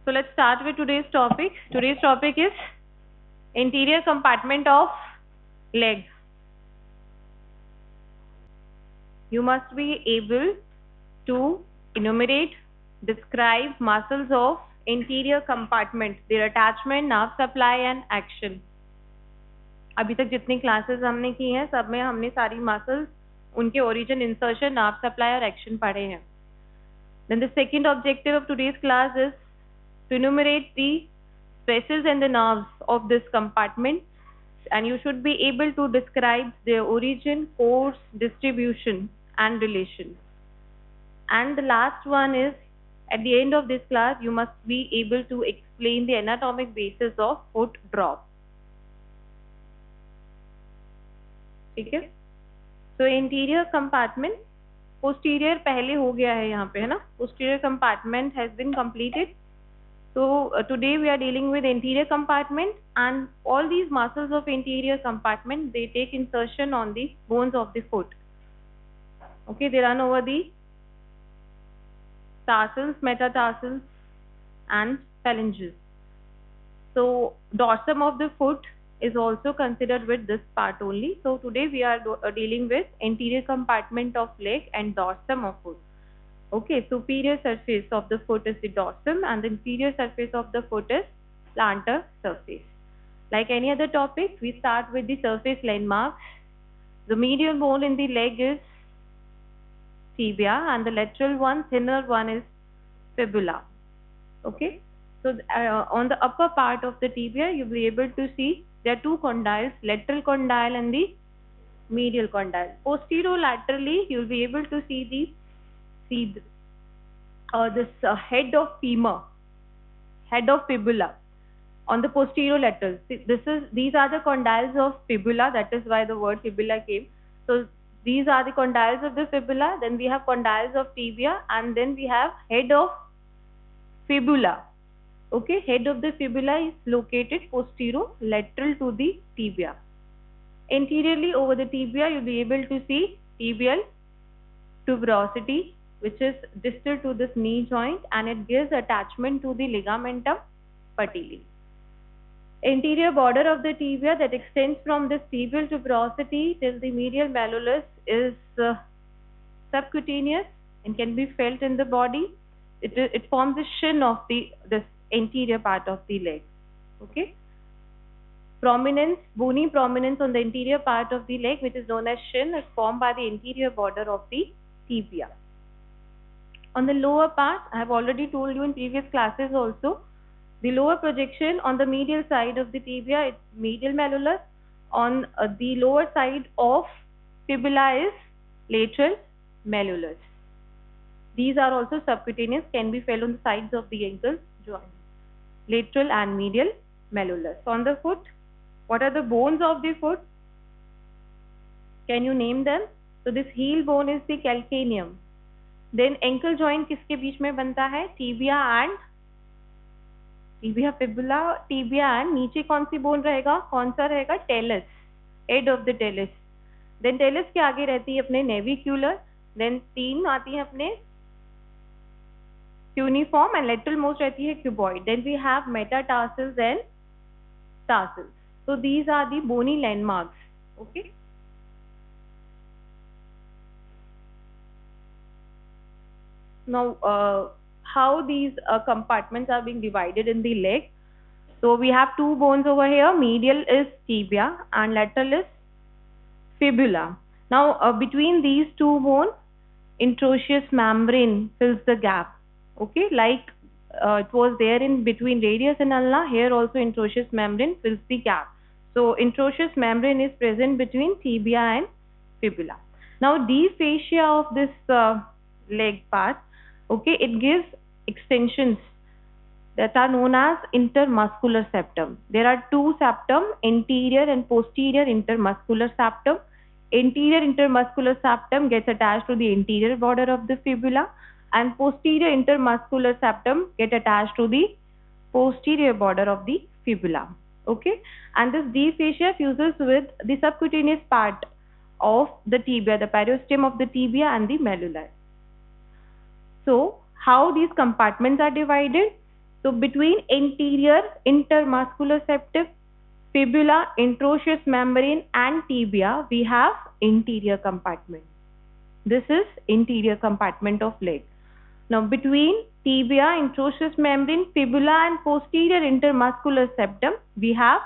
So let's start with today's topic. Today's topic is interior compartment of leg. You must be able to enumerate, describe muscles of interior compartment, their attachment, nerve supply and action. अभी तक जितनी classes हमने की हैं सब में हमने सारी मसल्स, उनके ओरिजिन, इंसर्शन, नर्व सप्लाई और एक्शन पढ़े हैं. Then the second objective of today's class is to enumerate the stresses and the nerves of this compartment, and you should be able to describe their origin, course, distribution and relation. And the last one is, at the end of this class you must be able to explain the anatomic basis of foot drop. ठीक है. So interior compartment, posterior पहले हो गया है यहाँ पे, है ना. Posterior compartment has been completed. So today we are dealing with interior compartment, and all these muscles of interior compartment, they take insertion on the bones of the foot. Okay, they run over the tarsals, metatarsals and phalanges. So dorsum of the foot is also considered with this part only. So today we are dealing with interior compartment of leg and dorsum of foot. Okay, superior surface of the foot is the dorsum and the inferior surface of the foot is plantar surface. Like any other topic, we start with the surface landmarks. The medial bone in the leg is tibia and the lateral one, thinner one is fibula. Okay, so on the upper part of the tibia you will be able to see there are two condyles, lateral condyle and the medial condyle. Posterolaterally you will be able to see this head of femur, head of fibula on the posterolateral. These are the condyles of fibula, that is why the word fibula came. So these are the condyles of the fibula, then we have condyles of tibia, and then we have head of fibula. Okay, head of the fibula is located posterolateral to the tibia. Anteriorly over the tibia you will be able to see tibial tuberosity, which is distal to this knee joint, and it gives attachment to the ligamentum patella. Anterior border of the tibia that extends from this tibial tuberosity till the medial malleolus is subcutaneous and can be felt in the body. It forms the shin of this anterior part of the leg. Okay. Prominence, bony prominence on the interior part of the leg, which is known as shin, is formed by the anterior border of the tibia. On the lower part, I have already told you in previous classes also, the lower projection on the medial side of the tibia, it's medial malleolus. On the lower side of fibula is lateral malleolus. These are also subcutaneous, can be felt on the sides of the ankle joint, lateral and medial malleolus. So on the foot, what are the bones of the foot? Can you name them? So this heel bone is the calcaneum. Then ankle joint किसके बीच में बनता है? Tibia, fibula, tibia and नीचे कौन सी bone रहेगा? कौन सा रहेगा? Talus, head of the talus. Then talus के आगे रहती है अपने navicular. Then तीन आती है अपने cuneiform and lateral most रहती है cuboid. Then we have metatarsals and tarsals. So these are the bony landmarks. Okay. Now how these compartments are being divided in the leg. So we have two bones over here. Medial is tibia and lateral is fibula. Now between these two bones, interosseous membrane fills the gap. Okay, like it was there in between radius and ulna, here also interosseous membrane fills the gap. So interosseous membrane is present between tibia and fibula. Now deep fascia of this leg part, okay, it gives extensions that are known as intermuscular septum. There are two septum, anterior and posterior intermuscular septum. Anterior intermuscular septum gets attached to the anterior border of the fibula, and posterior intermuscular septum get attached to the posterior border of the fibula. Okay, and this deep fascia fuses with the subcutaneous part of the tibia, the periosteum of the tibia and the malleoli. So how these compartments are divided? So between anterior intermuscular septum, fibula, interosseous membrane and tibia, we have anterior compartment. This is interior compartment of leg. Now between tibia, interosseous membrane, fibula and posterior intermuscular septum, we have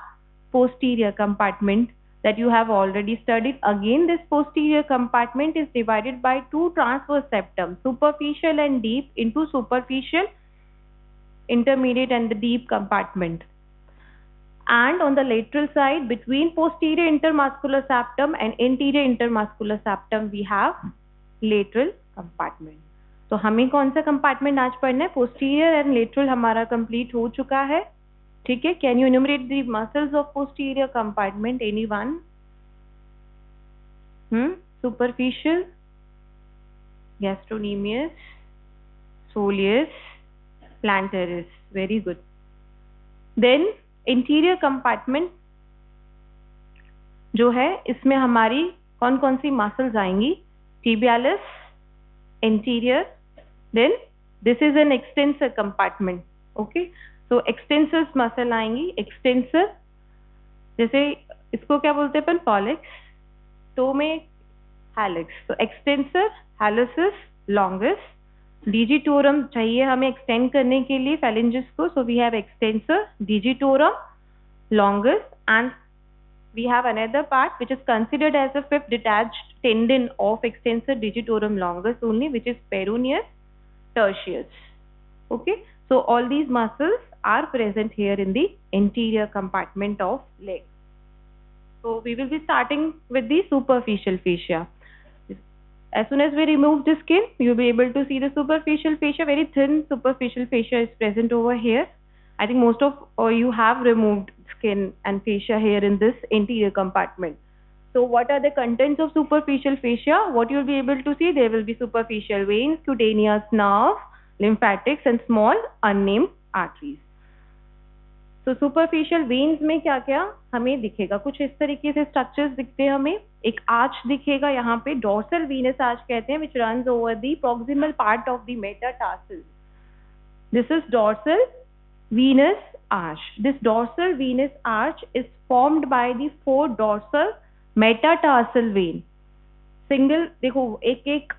posterior compartment that you have already studied. Again, this posterior compartment is divided by two transverse septum, superficial and deep, into superficial, intermediate and the deep compartment. And on the lateral side, between posterior intermuscular septum and anterior intermuscular septum, we have lateral compartment. तो हमें कौन सा compartment आज पढ़ना है? Posterior and lateral हमारा complete हो चुका है, ठीक है. Can you enumerate the muscles of posterior compartment? Anyone? Superficial, gastrocnemius, soleus, plantaris. Very good. Then anterior compartment जो है, इसमें हमारी कौन कौन सी मसल्स आएंगी? Tibialis, anterior, then this is an extensor compartment. Okay, so extensor muscle आएंगी. extensor जैसे इसको क्या बोलते हैं अपन? pollex, तो में hallux. तो extensor, hallucis, longus. digitorum चाहिए हमें extend करने के लिए phalanges को, so we have extensor, digitorum, longus, and we have another part which is considered as a fifth detached tendon of extensor digitorum longus only, which is peroneus tertius. Okay, so all these muscles are present here in the anterior compartment of leg. So we will be starting with the superficial fascia. As soon as we remove the skin, you'll be able to see the superficial fascia. Very thin superficial fascia is present over here. I think most of you have removed skin and fascia here in this anterior compartment. So what are the contents of superficial fascia? What you'll be able to see, there will be superficial veins, cutaneous nerve, lymphatics and small unnamed arteries. So superficial veins में क्या क्या हमें दिखेगा? कुछ इस तरीके से structures दिखते हैं हमें. एक arch दिखेगा यहाँ पे, dorsal venous arch कहते हैं, which runs over the proximal part of the metatarsal. This is dorsal venous arch. This dorsal venous arch is formed by the four dorsal metatarsal vein. Single देखो, एक एक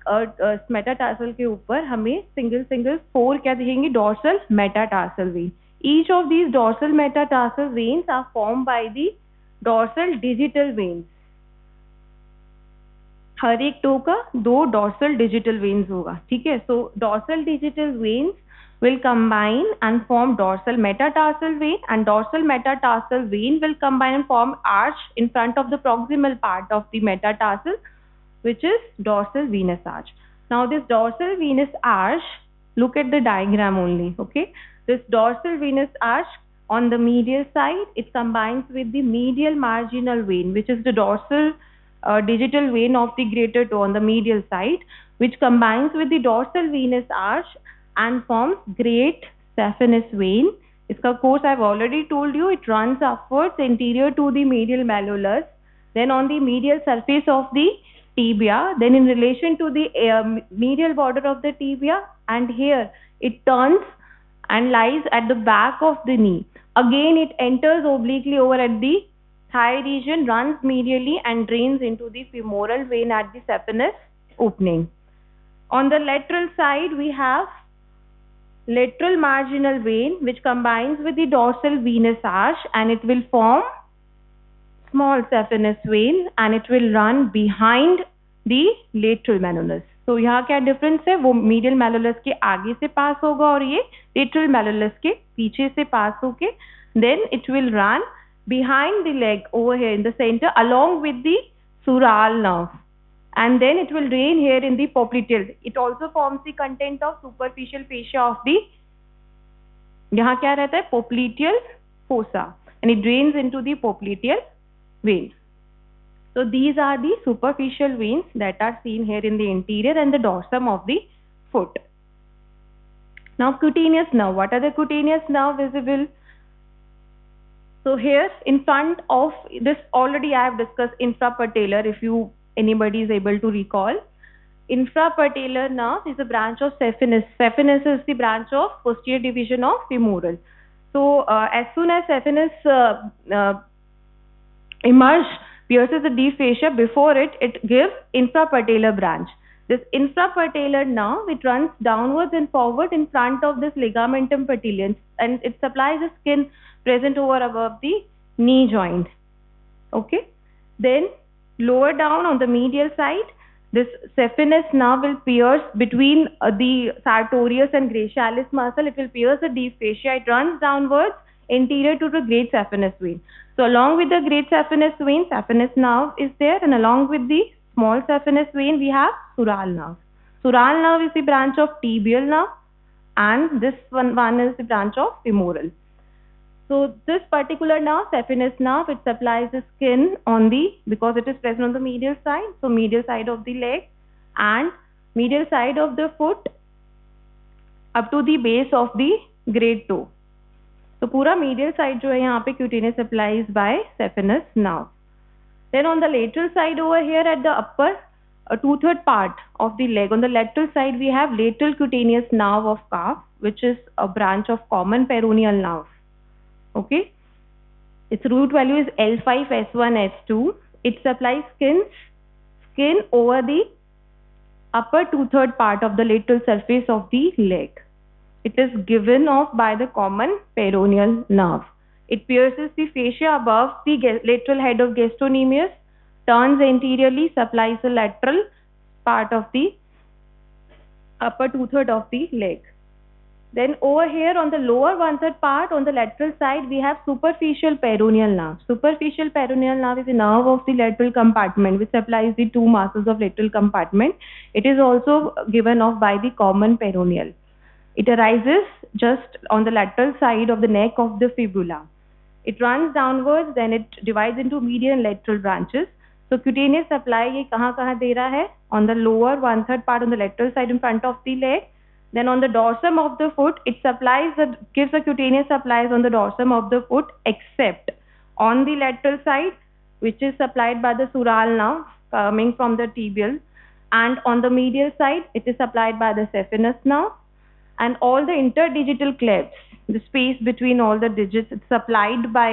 metatarsal के ऊपर हमें single four क्या दिखेंगे? Dorsal metatarsal when. Each of these dorsal metatarsal veins are formed by the dorsal digital veins. हर एक to का दो dorsal digital veins होगा, ठीक है. So dorsal digital veins will combine and form dorsal metatarsal vein, and dorsal metatarsal vein will combine and form arch in front of the proximal part of the metatarsal, which is dorsal venous arch. Now this dorsal venous arch, look at the diagram only, okay. This dorsal venous arch on the medial side, it combines with the medial marginal vein, which is the dorsal digital vein of the greater toe on the medial side, which combines with the dorsal venous arch and forms great saphenous vein. Iska course I have already told you, it runs upwards anterior to the medial malleolus, then on the medial surface of the tibia, then in relation to the medial border of the tibia, and here it turns and lies at the back of the knee. Again it enters obliquely over at the thigh region, runs medially and drains into the femoral vein at the saphenous opening. On the lateral side we have lateral marginal vein, which combines with the dorsal venous arch, and it will form small saphenous vein, and it will run behind the lateral malleolus. तो यहाँ क्या difference है? वो medial मैलोलस के आगे से पास होगा और ये लेटरल मैलोलस के पीछे से पास होके then it will run behind the leg over here in the center along with the sural nerve, and then it will drain here in the popliteal. It also forms the content of superficial fascia of the, यहाँ क्या रहता है? popliteal fossa, and it drains into the popliteal vein. So these are the superficial veins that are seen here in the interior and the dorsum of the foot. Now cutaneous nerve. What are the cutaneous nerve visible? So here in front of this, already I have discussed infrapatellar, if anybody is able to recall. Infrapatellar nerve is a branch of saphenous. Saphenous is the branch of posterior division of femoral. So as soon as saphenous emerge, pierces the deep fascia, before it gives infrapatellar branch. This infrapatellar nerve, it runs downwards and forward in front of this ligamentum patellans, and it supplies the skin present over above the knee joint. Okay. Then lower down on the medial side, this saphenous nerve will pierce between the sartorius and gracialis muscle. It will pierce the deep fascia. It runs downwards anterior to the great saphenous vein. So along with the great saphenous vein, saphenous nerve is there, and along with the small saphenous vein, we have sural nerve. Sural nerve is the branch of tibial nerve, and this one is the branch of femoral. So this particular nerve, saphenous nerve, it supplies the skin on the, because it is present on the medial side, so medial side of the leg and medial side of the foot up to the base of the great toe. So पूरा medial side जो है यहाँ पे cutaneous supplies by saphenous nerve. Then on the lateral side over here at the upper 2/3 part of the leg, on the lateral side we have lateral cutaneous nerve of calf, which is a branch of common peroneal nerve. Okay, its root value is L5, S1, S2. It supplies skin over the upper 2/3 part of the lateral surface of the leg. It is given off by the common peroneal nerve. It pierces the fascia above the lateral head of gastrocnemius, turns anteriorly, supplies the lateral part of the upper 2/3 of the leg. Then over here on the lower 1/3 part on the lateral side, we have superficial peroneal nerve. Superficial peroneal nerve is a nerve of the lateral compartment which supplies the two masses of lateral compartment. It is also given off by the common peroneal. It arises just on the lateral side of the neck of the fibula. It runs downwards, then it divides into medial and lateral branches. So cutaneous supply ये कहाँ दे रहा है? On the lower 1/3 part on the lateral side in front of the leg. Then on the dorsum of the foot, it gives the cutaneous supplies on the dorsum of the foot, except on the lateral side, which is supplied by the sural nerve coming from the tibial, and on the medial side, it is supplied by the saphenous nerve, and all the interdigital clefts, the space between all the digits, it's supplied by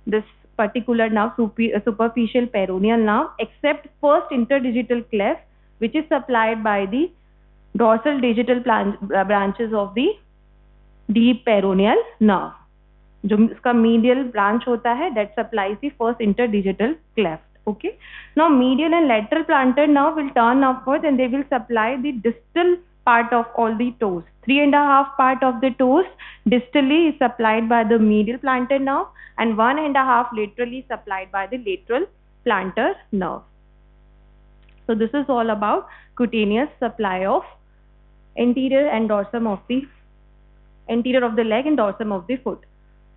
this particular nerve, superficial peroneal nerve, except first interdigital cleft, which is supplied by the dorsal digital branches of the deep peroneal nerve. जो इसका medial branch होता है, that supplies the first interdigital cleft. Okay. Now medial and lateral plantar nerve will turn upwards and they will supply the distal part of all the toes. 3.5 part of the toes distally is supplied by the medial plantar nerve, and 1.5 laterally supplied by the lateral plantar nerve. So this is all about cutaneous supply of anterior and dorsum of the anterior of the leg and dorsum of the foot.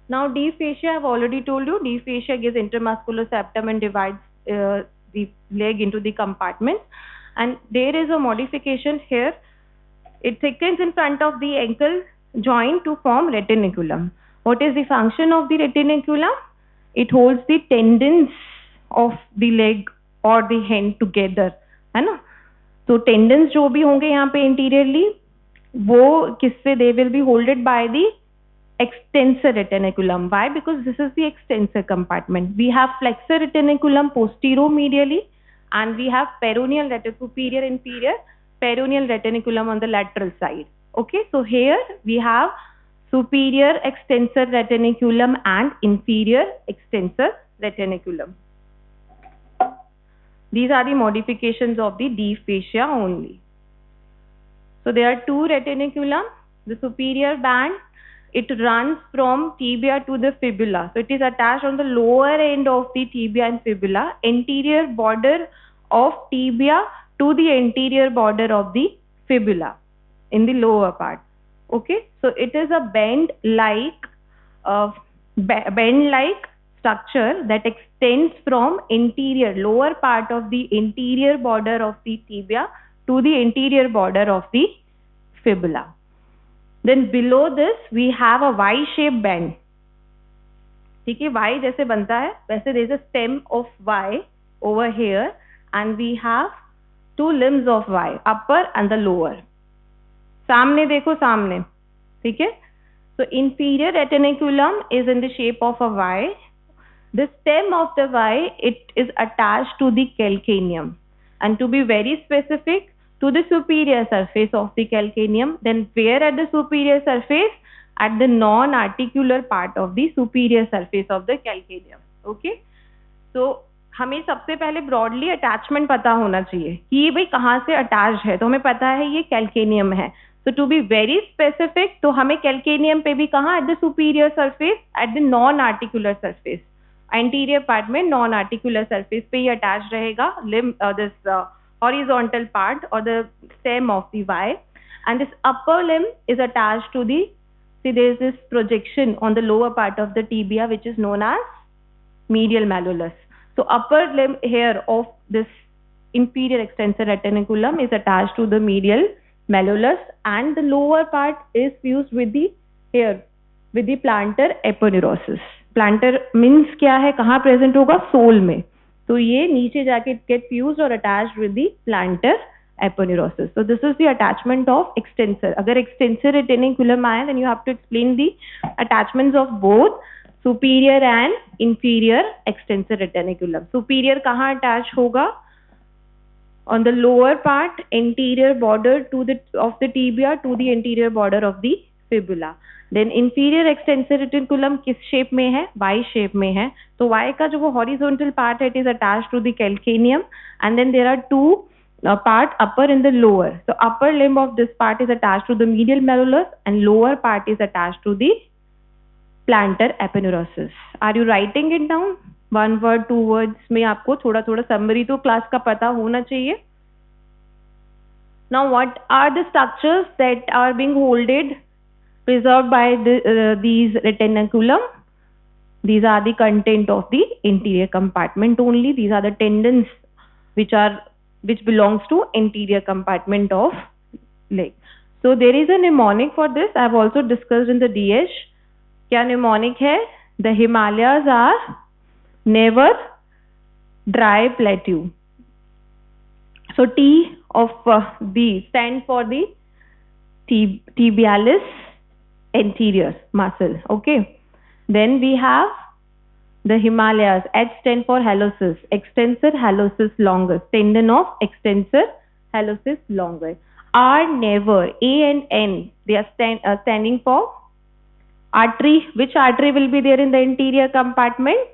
Now deep fascia, I have already told you, deep fascia gives intermuscular septum and divides the leg into the compartments. And there is a modification here. It thickens in front of the ankle joint to form retinaculum. What is the function of the retinaculum? It holds the tendons of the leg or the hand together, है ना? तो tendons जो भी होंगे यहाँ पे interiorly, वो किससे? They will be holded by the extensor retinaculum. Why? Because this is the extensor compartment. We have flexor retinaculum posteromedially, and we have peroneal superior inferior peroneal retinaculum on the lateral side. Okay, so here we have superior extensor retinaculum and inferior extensor retinaculum. These are the modifications of the deep fascia only. So there are two retinaculum. The superior band, it runs from tibia to the fibula. So it is attached on the lower end of the tibia and fibula, anterior border of tibia to the anterior border of the fibula in the lower part. Okay, so it is a band-like structure that extends from anterior, lower part of the anterior border of the tibia to the anterior border of the fibula. Then below this we have a Y-shaped band. ठीक है, Y जैसे बनता है वैसे there is a stem of Y over here, and we have two limbs of Y, upper and the lower. सामने देखो सामने, ठीक है. So inferior retinaculum is in the shape of a Y. The stem of the Y, it is attached to the calcaneum, and to be very specific, to the superior surface of the calcaneum. Then where at the superior surface? At the non-articular part of the superior surface of the calcaneum. Okay. So हमें सबसे पहले broadly attachment पता होना चाहिए कि ये भाई कहाँ से अटैच है. तो हमें पता है ये कैल्केनियम है. So to be very specific, तो हमें कैल्केनियम पे भी कहाँ, at the superior surface, at the non-articular surface, anterior part में non-articular surface पे ही attached रहेगा limb, this horizontal part or the stem of the Y, and this upper limb is attached to the, see there is this projection on the lower part of the tibia which is known as medial malleolus. So upper limb here of this inferior extensor retinaculum is attached to the medial malleolus, and the lower part is fused with the here with the plantar aponeurosis. Plantar means क्या है, कहाँ present होगा, soul में. तो ये नीचे जाके get fused or attached with the plantar aponeurosis. So this is the attachment of extensor. अगर extensor retinaculum आए, then you have to explain the attachments of both superior and inferior extensor retinaculum. Superior कहाँ attach होगा? On the lower part, anterior border to the of the tibia to the anterior border of the fibula. Then inferior extensor retinaculum किस shape में है? Y shape में है. तो Y का जो वो horizontal part है, it is attached to the calcaneum, and then there are two part upper and the lower. So upper limb of this part is attached to the medial malleolus, and lower part is attached to the plantar aponeurosis. Are you writing it down? One word, two words में आपको थोड़ा थोड़ा summary तो class का पता होना चाहिए. Now what are the structures that are being preserved by these retinaculum? These are the content of the anterior compartment only. These are the tendons which belongs to anterior compartment of leg. So there is a mnemonic for this. I have also discussed in the DH. क्या mnemonic है? The Himalayas are never dry plateau. So T of B stand for the tibialis anterior muscle. Okay. Then we have the Himalayas. H stand for hallucis, extensor hallucis longus, tendon of extensor hallucis longus. R never, A and N, they are standing for artery. Which artery will be there in the anterior compartment?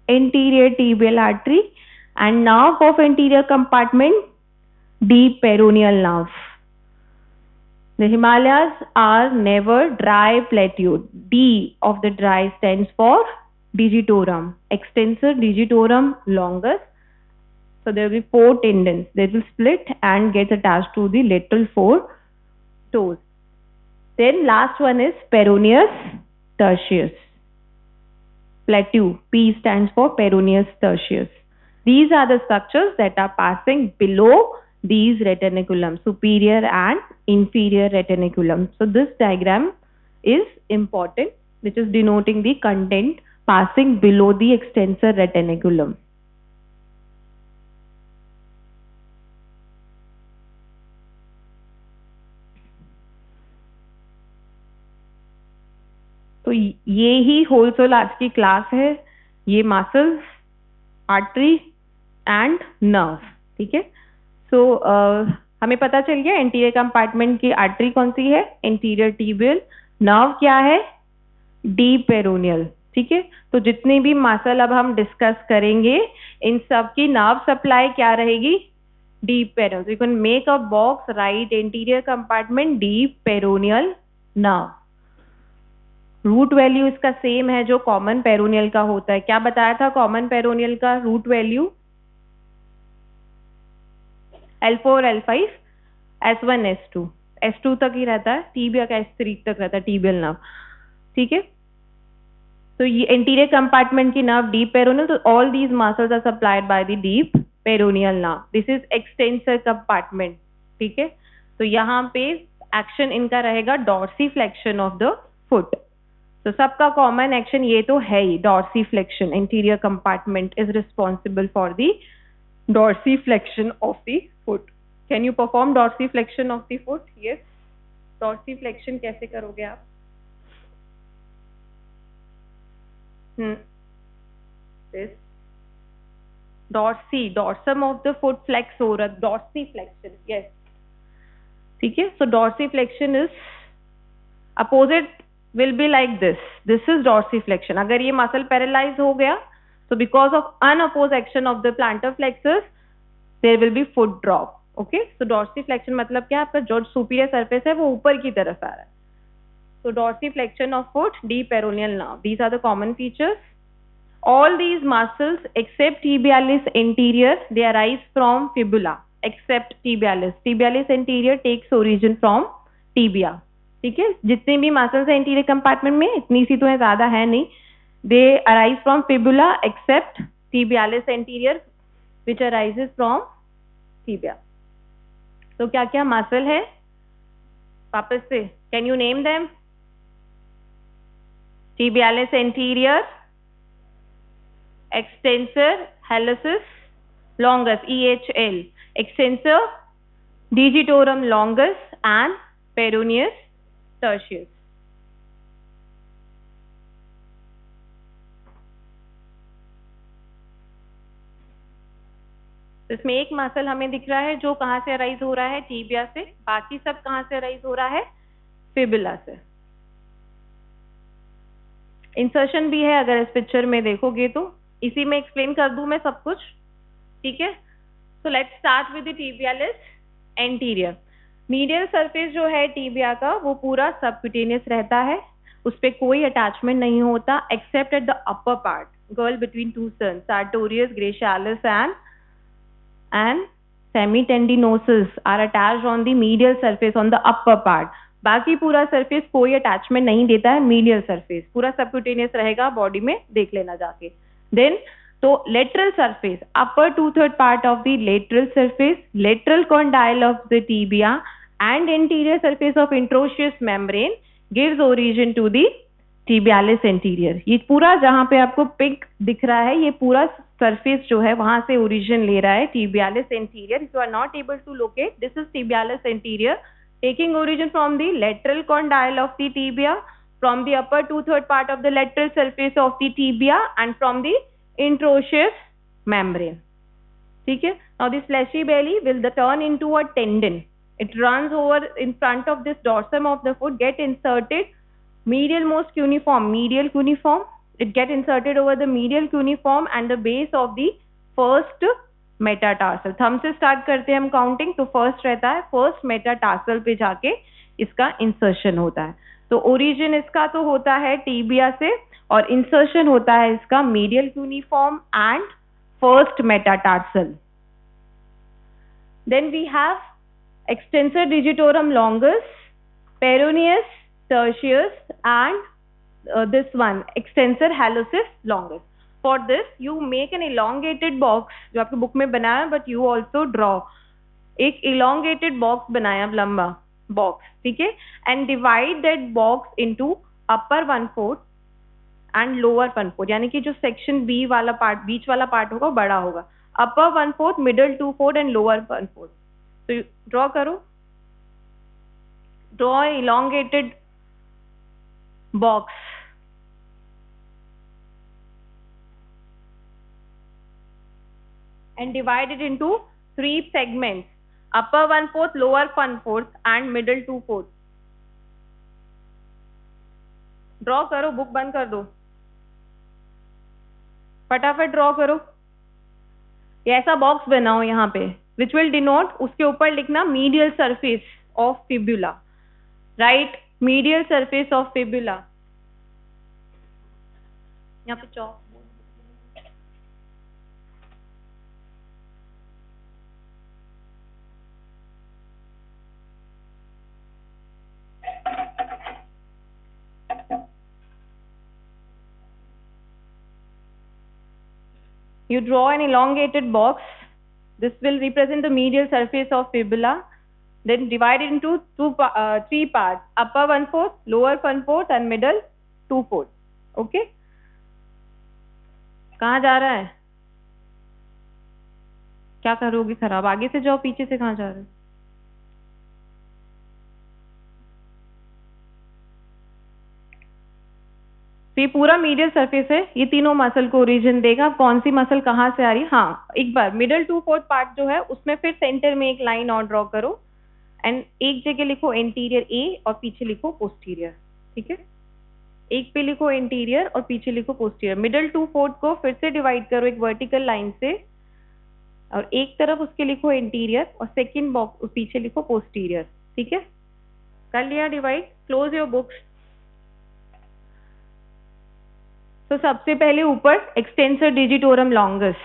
Anterior tibial artery. And nerve of anterior compartment? Deep peroneal nerve. The Himalayas are never dry plateau. D of the dry stands for digitorum, extensor digitorum longus. So there will be four tendons. They will split and get attached to the lateral four toes. Then last one is peroneus tertius. Plateau. P stands for peroneus tertius. These are the structures that are passing below these retinaculum, superior and inferior retinaculum. So this diagram is important, which is denoting the content passing below the extensor retinaculum. तो ये ही wholesale आज की class है. ये muscles, artery and nerve. ठीक है. सो हमें पता चल गया एंटीरियर कंपार्टमेंट की आर्टरी कौन सी है, एंटीरियर टिबियल. नर्व क्या है, डीप पेरोनियल. ठीक है. तो जितनी भी मसल अब हम डिस्कस करेंगे, इन सब की नर्व सप्लाई क्या रहेगी, deep peroneal. So you can make a box, write anterior compartment, deep peroneal nerve. Root value इसका सेम है जो कॉमन पेरोनियल का होता है. क्या बताया था कॉमन पेरोनियल का root value? L4, L5, S1, S2. S2 तक ही रहता है, टीबिया का S3 तक रहता है टीबियल नर्व. ठीक है. तो ये एंटीरियर कंपार्टमेंट की नर्व डीप पेरोनियल. तो all these muscles are supplied by the deep peroneal nerve. This is extensor compartment. ठीक है. तो यहाँ पे एक्शन इनका रहेगा डॉर्सीफ्लेक्शन ऑफ द फुट. तो सबका कॉमन एक्शन ये तो है ही, dorsiflexion. Anterior compartment is responsible for the dorsiflexion of the foot. Can you perform dorsiflexion of the foot? Yes, dorsiflexion कैसे करोगे आप? This dorsum of the foot flex हो रहा, dorsiflexion, yes, ठीक है. So dorsiflexion is opposite will be like this is dorsiflexion. अगर ये muscle paralyse हो गया, so because of unopposed action of the plantar flexus there will be foot drop. Okay, so dorsiflexion मतलब क्या, आपका जो superior surface है वो ऊपर की तरफ आ रहा है. So dorsiflexion of foot, deep peroneal nerve, these are the common features. All these muscles except tibialis anterior, they arise from fibula, except tibialis. Tibialis anterior takes origin from tibia. ठीक है, जितने भी मसल्स हैं anterior compartment में, इतनी सी तो है, ज्यादा है नहीं, they arise from fibula except tibialis anterior which arises from tibia. तो क्या क्या मसल है वापस से, can you name them? Tibialis anterior, extensor hallucis longus, EHL, extensor digitorum longus and peroneus tertius. इसमें एक मसल हमें दिख रहा है जो कहाँ से अराइज हो रहा है, टीबिया से, बाकी सब कहाँ से अराइज हो रहा है, फिबुला से. इंसर्शन भी है, अगर इस पिक्चर में देखोगे तो इसी में एक्सप्लेन कर दूं मैं सब कुछ, ठीक है. So let's start with the tibialis anterior. Medial surface जो है टीबिया का वो पूरा सबक्यूटेनियस रहता है, उस पर कोई अटैचमेंट नहीं होता accept at the upper part, girl between two stern, sartorius, gracialis and semitendinosus are attached on the medial surface on the upper part. बाकी पूरा सरफेस कोई अटैचमेंट नहीं देता है, मीडियल सरफेस पूरा सबक्यूटेनियस रहेगा, बॉडी में देख लेना जाके. देन तो lateral surface, upper 2/3 part of the lateral surface, lateral condyle of the tibia and interior surface of interosseous membrane gives origin to the tibialis anterior. ये पूरा जहां पे आपको पिंक दिख रहा है, ये पूरा सरफेस जो है वहां से ओरिजिन ले रहा है tibialis anterior. If you are not able to locate, this is tibialis anterior taking origin from the lateral condyle of the tibia, from the upper 2/3 part of the lateral surface of the tibia and from the introitious membrane. ठीक है. Now this fleshy belly will turn into a tendon. It runs over in front of this dorsum of the foot, get inserted medial most cuneiform, medial cuneiform. It get inserted over the medial cuneiform and the base of the first metatarsal. Thumb से start करते हैं हम counting, तो first रहता है, first metatarsal पे जाके इसका इंसर्शन होता है. तो ओरिजिन इसका तो होता है टीबिया से और इंसर्शन होता है इसका medial cuneiform and first metatarsal. Then we have extensor digitorum longus, peroneus tertius and this one extensor hallucis longus. For this you make an elongated box, जो आपके बुक में बनाया, but you also draw एक elongated box बनाया, लंबा box, ठीक है, and divide that box into upper 1/4 and lower 1/4. यानी कि जो section B वाला पार्ट, बीच वाला पार्ट होगा बड़ा होगा, upper 1/4, middle 2/4 and lower 1/4. तो draw करो, draw elongated box and divide it into 3 segments, upper 1/4, lower 1/4 and middle 2/4. Draw करो, बुक बंद कर दो, फटाफट ड्रॉ करो. ये ऐसा बॉक्स बनाओ यहाँ पे, विच विल डिनोट, उसके ऊपर लिखना medial surface of fibula, right, medial surface of fibula. यहाँ पे चौक, you draw an elongated box. This will represent the medial surface of fibula. Then divide it into 3 parts, upper 1/4, lower 1/4 and middle 2/4. Okay. कहाँ जा रहा है, क्या करोगे खराब, आगे से जाओ, पीछे से कहाँ जा रहे हो. तो ये पूरा मीडियल सरफेस है, ये तीनों मसल को ओरिजिन देगा। कौन सी मसल कहाँ से आ रही है? हाँ, एक बार मिडल 2/4 पार्ट जो है उसमें फिर सेंटर में एक लाइन और ड्रॉ करो एंड एक जगह लिखो एंटीरियर ए और पीछे लिखो पोस्टीरियर। ठीक है, एक पे लिखो एंटीरियर और पीछे लिखो पोस्टीरियर। मिडल 2/4 को फिर से डिवाइड करो एक वर्टिकल लाइन से और एक तरफ उसके लिखो एंटीरियर और सेकेंड बॉक्स पीछे लिखो पोस्टीरियर। ठीक है, कर लिया डिवाइड। Close your books. तो सबसे पहले ऊपर एक्सटेंसर डिजिटोरम लॉन्गस।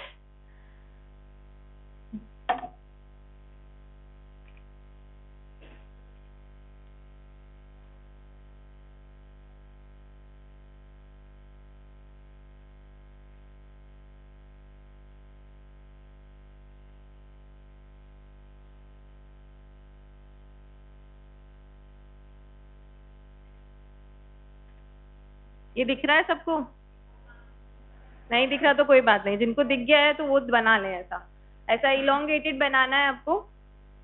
ये दिख रहा है सबको? नहीं दिख रहा तो कोई बात नहीं, जिनको दिख गया है तो वो बना लें। ऐसा ऐसा इलोंगेटेड बनाना है आपको।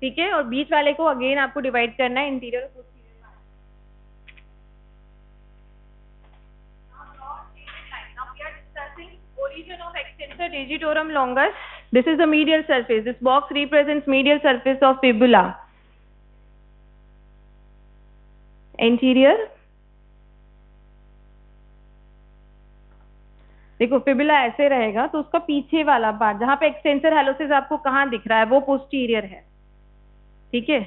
ठीक है, और बीच वाले को अगेन आपको डिवाइड करना है इंटीरियर और posterior. Origin of extensor digitorum longus. This is the medial surface. This box represents medial surface of fibula. Anterior. देखो फिबुला ऐसे रहेगा तो उसका पीछे वाला पार्ट जहां पे एक्सटेंसर हेलोसिस आपको कहाँ दिख रहा है वो पोस्टीरियर है। ठीक है,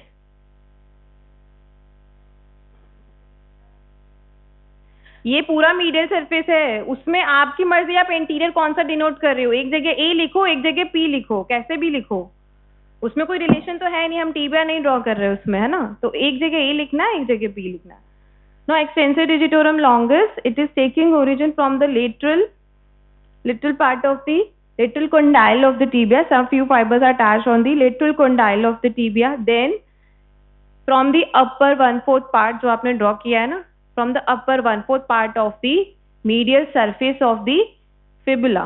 ये पूरा मीडियल सरफेस है, उसमें आपकी मर्जी आप एंटीरियर कौन सा डिनोट कर रहे हो। एक जगह ए लिखो, एक जगह पी लिखो, कैसे भी लिखो, उसमें कोई रिलेशन तो है नहीं, हम टीबिया नहीं ड्रॉ कर रहे हैं उसमें, है ना। तो एक जगह ए लिखना है, एक जगह पी लिखना है। No extensor digitorum longus, it is taking origin from the lateral part of the lateral condyle of the tibia. Some few fibers are attached on the lateral condyle of the tibia. Then from the upper 1/4 part जो आपने draw किया है ना, from the upper 1/4 part of the medial surface of the fibula.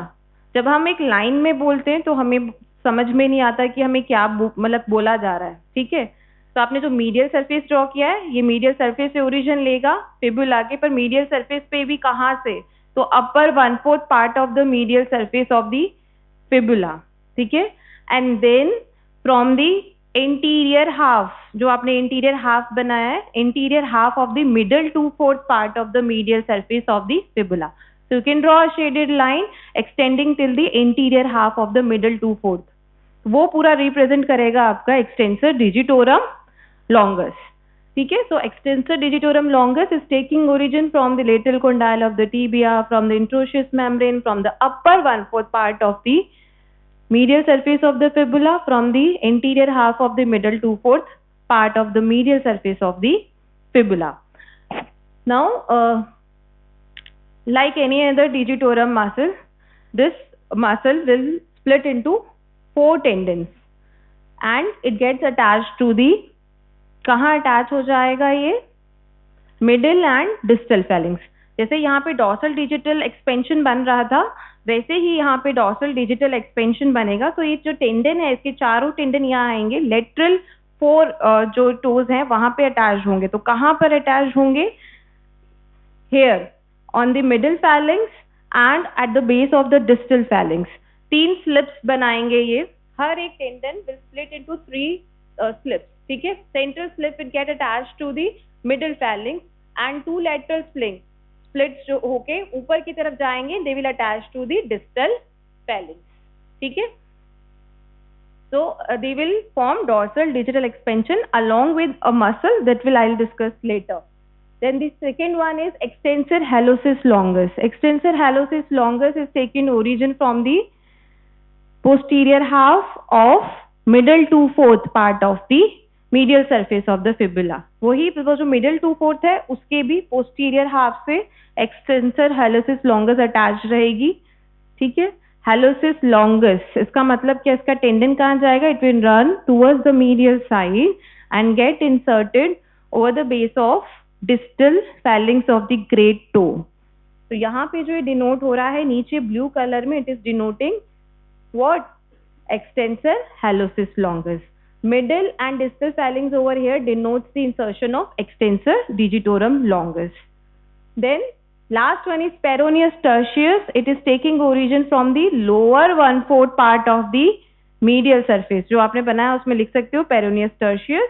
जब हम एक line में बोलते हैं तो हमें समझ में नहीं आता कि हमें क्या मतलब बोला जा रहा है। ठीक है, तो आपने जो मीडियल सरफेस ड्रॉ किया है ये मीडियल सरफेस से ओरिजिन लेगा फिबुला के, पर मीडियल सरफेस पे भी कहाँ से? तो upper 1/4 part of the medial surface of the fibula. ठीक है, and then from the interior half, जो आपने इंटीरियर हाफ बनाया है, interior half of the middle 2/4 part of the medial surface of the fibula. So you can draw a shaded line extending till the interior half of the middle 2/4. वो पूरा represent करेगा आपका extensor digitorum longus. ठीक है, so extensor digitorum longus is taking origin from the lateral condyle of the tibia, from the interosseous membrane, from the upper 1/4 part of the medial surface of the fibula, from the anterior half of the middle 2/4 part of the medial surface of the fibula. Now, like any other digitorum muscle, this muscle will split into 4 tendons and it gets attached to the, कहाँ attach हो जाएगा ये? Middle and distal Fehling's. जैसे यहाँ पे dorsal digital expansion बन रहा था वैसे ही यहाँ पे डॉर्सल डिजिटल एक्सपेंशन बनेगा। तो ये जो टेंडन है इसके चारों टेंडन यहाँ आएंगे, लेटरल 4 जो टोज हैं वहां पे अटैच होंगे। तो कहाँ पर अटैच होंगे? Here on the middle phalanges and at the base of the distal phalanges. 3 slips बनाएंगे ये, हर एक tendon will split into 3 slips. ठीक है, central slip will get attach to the middle phalange and 2 lateral splits जो होके ऊपर की तरफ जाएंगे, they will attach to the distal phalanges. ठीक है, so they will form dorsal digital expansion along with a muscle that will I'll discuss later. Then the second one is extensor hallucis longus. Extensor hallucis longus is taken origin from the posterior half of middle 2/4 part of the medial surface of the fibula. वही वो जो middle 2/4 है उसके भी posterior half से extensor hallucis longus attached रहेगी। ठीक है, hallucis longus इसका मतलब क्या? इसका टेंडन कहाँ जाएगा? It will run towards the medial side and get inserted over the base of distal phalanx of the great toe. तो यहाँ पे जो ये डिनोट हो रहा है नीचे ब्लू कलर में, it is denoting what? Extensor hallucis longus. Middle and distal phalanx over here denotes the insertion of extensor digitorum longus. Then Last one is peroneus tertius. It is taking origin from the lower 1/4 part of the medial surface. जो आपने बनाया उसमें लिख सकते हो peroneus tertius.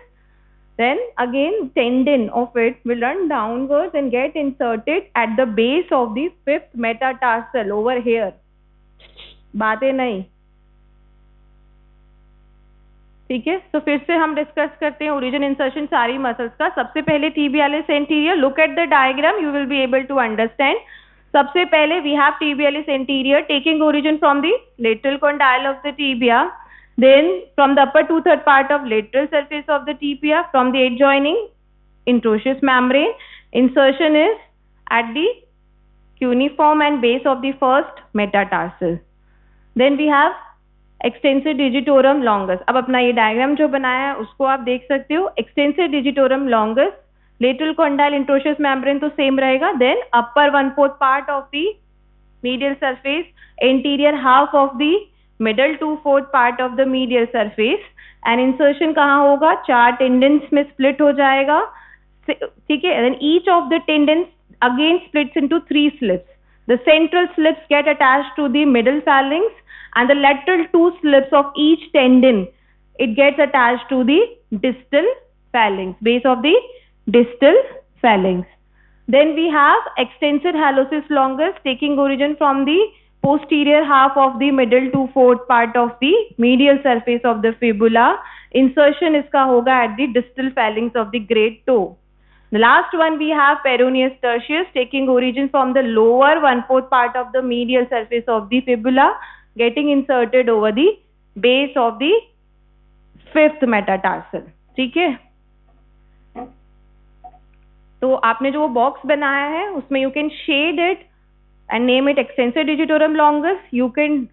Then again tendon of it will run downwards and get inserted at the base of the 5th metatarsal over here. बातें नहीं, ठीक है. तो फिर से हम डिस्कस करते हैं ओरिजिन इंसर्शन सारी मसल्स का. सबसे पहले tibialis anterior. Look at the diagram, you will be able to understand. सबसे पहले we have tibialis anterior taking origin from the lateral condyle of the tibia, then from the upper 2/3 part of lateral surface of the tibia, from the adjoining interosseous membrane. Insertion is at the cuneiform and base of the first metatarsal. Then we have extensor digitorum longus. अब अपना ये diagram जो बनाया है उसको आप देख सकते हो. Extensor digitorum longus, lateral condyle interosseous membrane तो सेम रहेगा. Then upper 1/4 part of the medial surface, anterior half of the middle 2/4 part of the medial surface. And insertion कहाँ होगा? 4 टेंडेंस में स्प्लिट हो जाएगा, ठीक है. Then each of the tendons again splits into 3 slips. The central slips get attached to the middle phalanx, and the lateral 2 slips of each tendon, it gets attached to the distal phalanx, base of the distal phalanx. Then we have extensor hallucis longus taking origin from the posterior half of the middle 2/4 part of the medial surface of the fibula. Insertion इसका होगा at the distal phalanx of the great toe. The last one we have peroneus tertius taking origin from the lower 1/4 part of the medial surface of the fibula, getting inserted over the base of the 5th metatarsal. ठीक है. तो आपने जो वो box बनाया है उसमें you can shade it and name it extensor digitorum longus. You can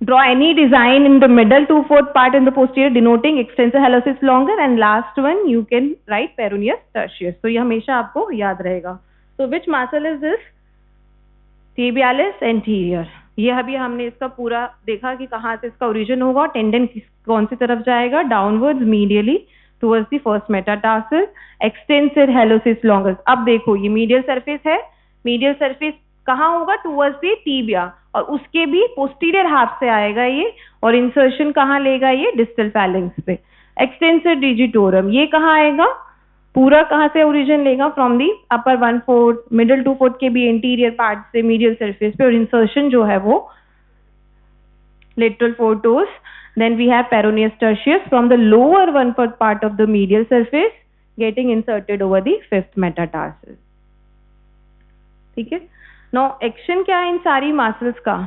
draw any design in the middle 2/4 part in the posterior denoting extensor hallucis longus, and last one you can write peroneus tertius. तो ये हमेशा आपको याद रहेगा. So which muscle is this? tibialis anterior. ये अभी हमने इसका पूरा देखा कि कहाँ से इसका ओरिजिन होगा, टेंडन कौन सी तरफ जाएगा, downwards medially towards the first metatarsal. Extensor hallucis longus. अब देखो ये मीडियल सरफेस है, मीडियल सरफेस कहाँ होगा? टुवर्ड्स द टीबिया, और उसके भी पोस्टीरियर हाफ से आएगा ये, और इंसर्शन कहाँ लेगा? ये डिस्टल पैलिंग्स पे. एक्सटेंसर डिजिटोरम ये कहाँ आएगा? पूरा कहाँ से ओरिजिन लेगा? फ्रॉम दी अपर 1/4, मिडिल 2/4 के भी इंटीरियर पार्ट से मीडियल सरफेस पे, और इंसर्शन जो है वो lateral 4 toes. Then we have peroneus tertius from the lower 1/4 part of the medial surface getting inserted over the 5th metatarsal. ठीक है. Now एक्शन क्या है इन सारी मसल्स का?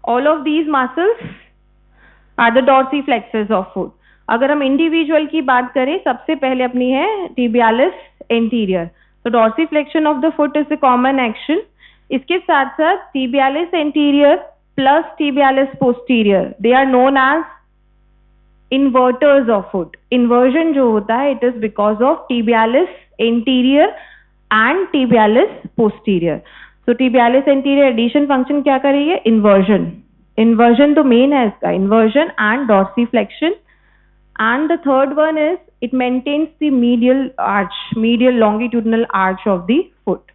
All of these muscles are the dorsiflexors of foot. अगर हम individual की बात करें, सबसे पहले अपनी है tibialis anterior. तो dorsiflexion of the foot is the common action. इसके साथ साथ tibialis anterior plus tibialis posterior, they are known as inverters of foot. Inversion जो होता है, it is because of tibialis anterior and tibialis posterior. तो tibialis anterior addition function क्या करेगी? Inversion. Inversion तो main है इसका, inversion and dorsiflexion. And the third one is it maintains the medial arch, medial longitudinal arch of the foot.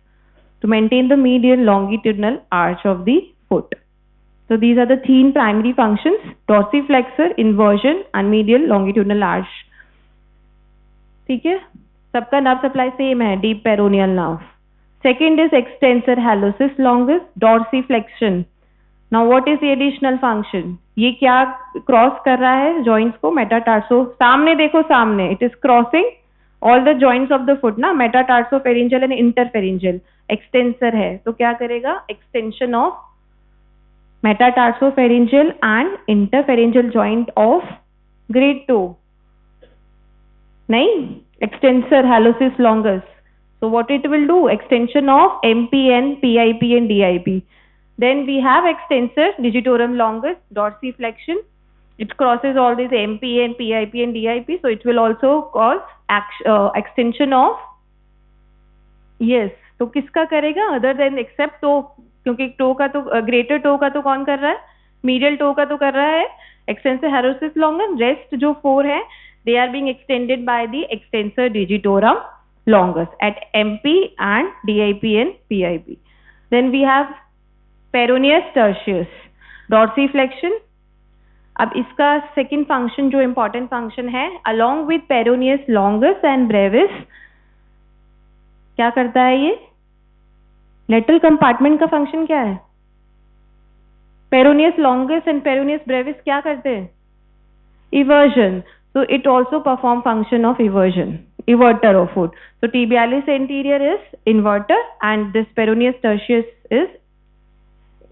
To maintain the medial longitudinal arch of the foot. So these are the 3 primary functions: dorsiflexor, inversion and medial longitudinal arch. ठीक है. सबका nerve supply same है, deep peroneal nerve. Second is extensor hallucis longus, dorsiflexion. Now what is the additional function? ये क्या cross कर रहा है joints को? मेटाटार्सो. सामने देखो, सामने it is crossing all the joints of the foot ना, मेटाटार्सोफेरेंजियल एंड इंटरफेरेंजियल. एक्सटेंसर है तो क्या करेगा? Extension of metatarsophalangeal and interphalangeal joint of great toe. नहीं, extensor hallucis longus. So what it will do? Extension of MPN, PIP and DIP. Then we have extensor digitorum longus, dorsiflexion. It crosses all these MPN, PIP and DIP. So it will also cause extension of, yes. तो किसका करेगा? Other than except toe, क्योंकि toe का तो greater toe का तो कौन कर रहा है? Medial toe का तो कर रहा है extensor hallucis longus. Rest जो 4 है, they are being extended by the extensor digitorum. longus at MP and DIP and PIP. Then we have peroneus tertius, dorsiflexion. अब इसका सेकेंड फंक्शन जो इंपॉर्टेंट फंक्शन है, along with peroneus longus and brevis, क्या करता है ये? Lateral compartment का function क्या है? Peroneus longus and peroneus Brevis क्या करते हैं? Eversion. So it also perform function of eversion, everter of foot. So tibialis anterior is inverter and this peroneus tertius is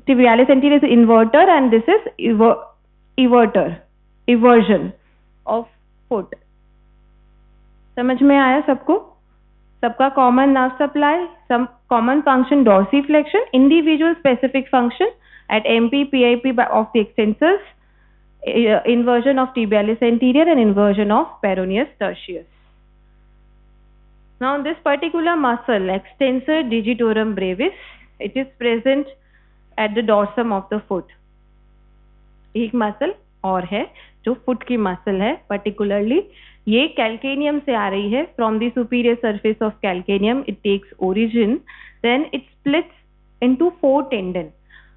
tibialis anterior is inverter and this is everter, eversion of foot. समझ में आया सबको? सबका common nerve supply, some common function dorsiflexion, individual specific function at MP, PIP of the extensors, inversion of tibialis anterior and inversion of peroneus tertius. Now this particular muscle, extensor digitorum brevis, it is present at the dorsum of the foot. एक muscle और है जो foot की muscle है, particularly ये calcaneum से आ रही है, from the superior surface of calcaneum it takes origin, then it splits into 4 tendon.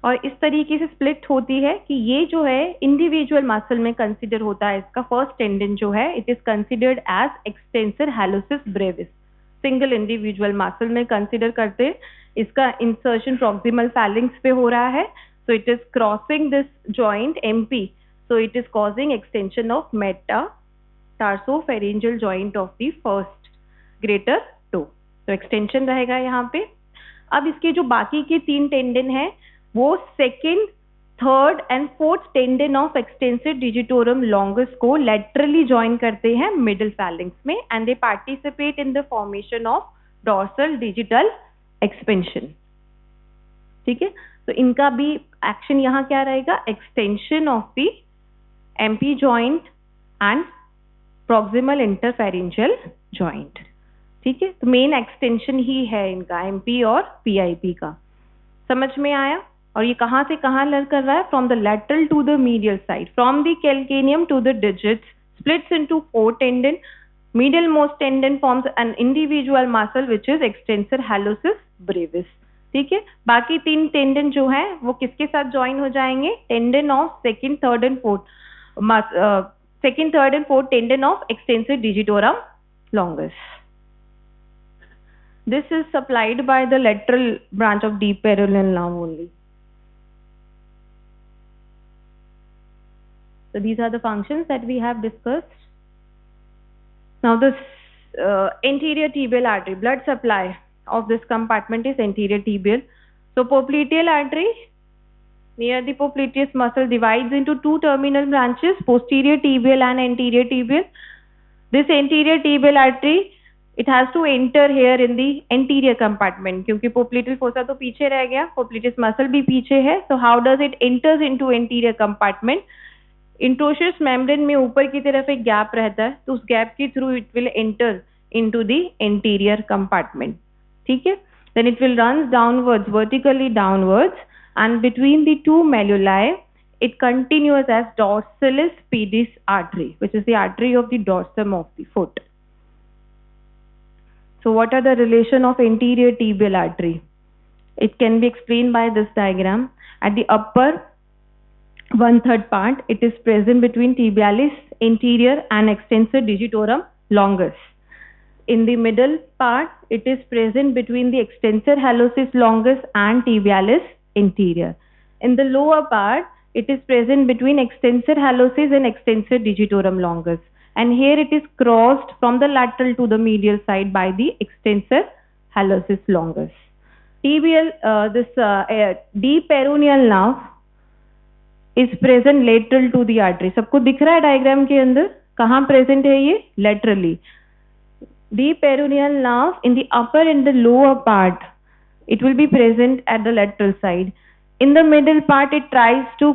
और इस तरीके से स्प्लिट होती है कि ये जो है इंडिविजुअल मसल में कंसिडर होता है. इसका फर्स्ट टेंडन जो है it is considered as extensor hallucis brevis. Single individual muscle में कंसिडर करते, इसका इंसर्शन प्रॉक्सिमल फैलिंक्स पे हो रहा है. So it is crossing this joint MP, so it is causing extension of metatarsophalangeal joint of the first greater toe. तो extension रहेगा यहाँ पे. अब इसके जो बाकी के 3 टेंडन है वो second, third and fourth tendon of extensor digitorum longus को लेटरली ज्वाइन करते हैं मिडिल फैलिंक्स में and they participate in the formation of dorsal digital expansion. ठीक है, तो इनका भी एक्शन यहाँ क्या रहेगा? Extension of the MP joint and proximal interphalangeal joint. ठीक है, तो मेन एक्सटेंशन ही है इनका एमपी और पीआईपी का. समझ में आया? और ये कहाँ से कहाँ लर्न कर रहा है? From the lateral to the medial side, from the calcaneum to the digits, splits into 4 tendon. Medial most tendon forms an individual muscle which is extensor hallucis brevis. ठीक है, बाकी 3 टेंडन जो है वो किसके साथ ज्वाइन हो जाएंगे? Tendon of second, third and fourth, second, third and fourth tendon of extensor digitorum longus. This is supplied by the lateral branch of deep peroneal nerve only. So these are the functions that we have discussed. Now this anterior tibial artery, blood supply of this compartment is anterior tibial. So popliteal artery near the popliteus muscle divides into 2 terminal branches, posterior tibial and anterior tibial. This anterior tibial artery, it has to enter here in the anterior compartment क्योंकि popliteal fossa तो पीछे रह गया, popliteus muscle भी पीछे है. So how does it enters into anterior compartment? Interosseous membrane में ऊपर की तरफ एक गैप रहता है, तो उस गैप के through it will enter into the anterior compartment. ठीक है, then it will run downwards, vertically downwards, and between the 2 malleoli it continues as dorsalis pedis artery, which is the artery of the dorsum of the foot. So what are the relation of anterior tibial artery? It can be explained by this diagram. At the upper 1/3 part, it is present between tibialis anterior and extensor digitorum longus. In the middle part, it is present between the extensor hallucis longus and tibialis anterior. In the lower part, it is present between extensor hallucis and extensor digitorum longus. And here it is crossed from the lateral to the medial side by the extensor hallucis longus. Tibial, deep peroneal nerve is present lateral to the artery. सबको दिख रहा है diagram के अंदर कहाँ present है ये? Laterally. Deep peroneal nerve in the upper and the lower part, it will be present at the lateral side. In the middle part, it tries to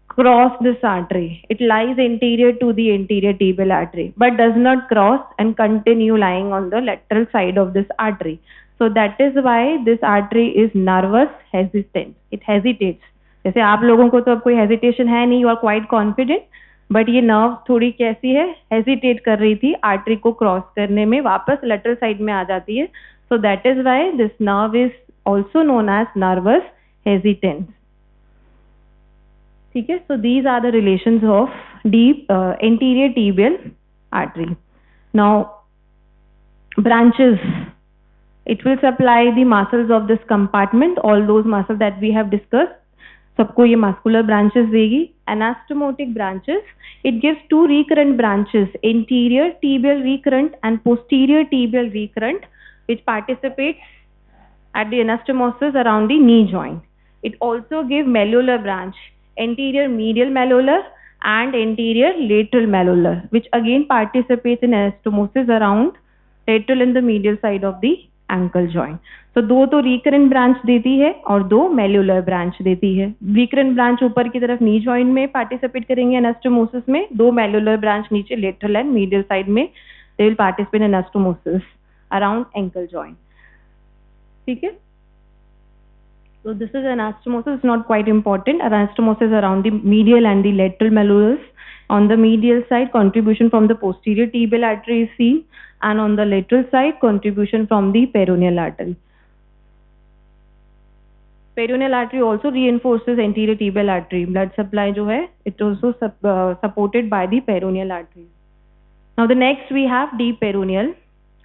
cross this artery. It lies anterior to the anterior tibial artery, but does not cross and continue lying on the lateral side of this artery. So that is why this artery is nervous hesitant. It hesitates. जैसे आप लोगों को तो अब कोई hesitation है नहीं, you are quite confident, but ये नर्व थोड़ी कैसी है, हेजिटेट कर रही थी आर्टरी को क्रॉस करने में, वापस लेटरल साइड में आ जाती है. So that is why this nerve is also known as nervus hesitans. ठीक है. So these are the relations of deep anterior tibial artery. Now branches, it will supply the muscles of this compartment, all those muscles that we have discussed. सबको ये muscular branches देगी. Anastomotic branches, it gives two recurrent branches, anterior tibial recurrent and posterior tibial recurrent, which participates at the anastomosis around the knee joint. It also gives malleolar branch, anterior medial malleolar and anterior lateral malleolar, which again participates in anastomosis around lateral and the medial side of the ankle joint. So दो तो recurrent branch देती है और दो malleolar branch देती है. recurrent branch ऊपर की तरफ knee joint में participate करेंगे anastomosis में, दो malleolar branch नीचे lateral and medial side में they will participate in anastomosis around ankle joint. ठीक है. So this is anastomosis, not quite important. Anastomosis around the medial and the lateral malleolus. On the medial side, contribution from the posterior tibial artery is seen, and on the lateral side, contribution from the peroneal artery. Peroneal artery also reinforces anterior tibial artery. Blood supply जो है, it also supported by the peroneal artery. Now the next we have deep peroneal.